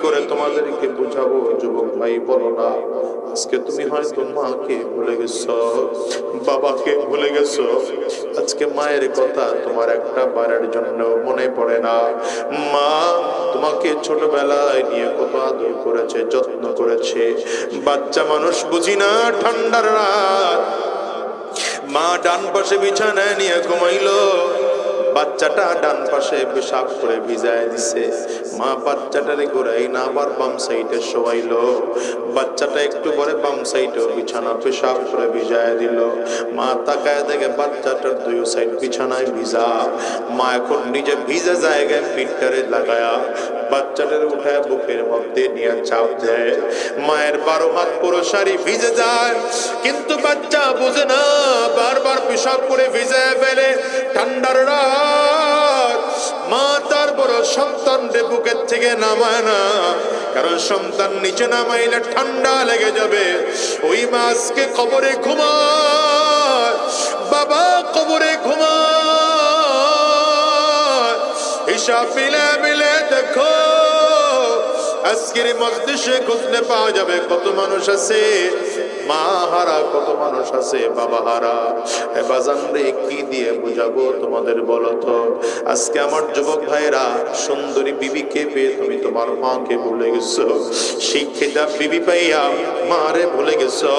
করে তোমাদেরকে বুঝাবো যুবক ভাই বলো না আজকে তুমি হয়তো মাকে ভুলে গেছো, বাবাকে ভুলে গেছো, আজকে মায়ের কথা তোমার একটা বারের জন্য মনে পড়ে না। মা তোমাকে ছোটবেলায় নিয়ে কত আদর করেছে, যত্ন করেছে। বাচ্চা মানুষ বুঝি না, ঠান্ডার রাত মা ডান পাশে বিছানায় নিয়ে ঘুমাইলো, বাচ্চাটা ডান পাশে পেশাব করে ভিজায় দিছে। মা বাচ্চাটারে ঘুরাই না আবার বাম সাইডে শোয়াইলো, বাচ্চাটা একটু পরে বাম সাইডে বিছানা পেশাব করে ভিজায় দিল। মা তাকায় দেখে বাচ্চাটার দুই সাইড বিছানায় ভিজা। মা এখন নিজে ভিজা জায়গায় পিঠটারে লাগায়া বাচ্চাটার উঠায় বুকের মধ্যে নিয়ে চাপ দেয়। মায়ের 12 হাত পুরো শাড়ি ভিজে যায়, কিন্তু বাচ্চা বুঝে না, বারবার পেশাব করে ভিজায় ফেলে। ঠান্ডার রাত মা তার বড় সন্তানকে বুকের থেকে নামায় না, কারণ সন্তান নিচে নামাইলে ঠান্ডা লেগে যাবে। ওই মা আজকে কবরে ঘুমায়, বাবা কবরে ঘুমায়। হিসাব মিলে মিলে দেখো আজকের মজলিসে খুঁজলে পাওয়া যাবে কত মানুষ আছে মা হারা, কত মানুষ আছে বাবা হারা। এ বাজান রে কি দিয়ে বুঝাবো তোমাদের বলো তো? আজকে আমার যুবক ভাইরা সুন্দরী বিবিকে পেয়ে তুমি তোমার মাকে ভুলে গেছো, শিক্ষিতা বিবি পাইয়া মারে ভুলে গেছো।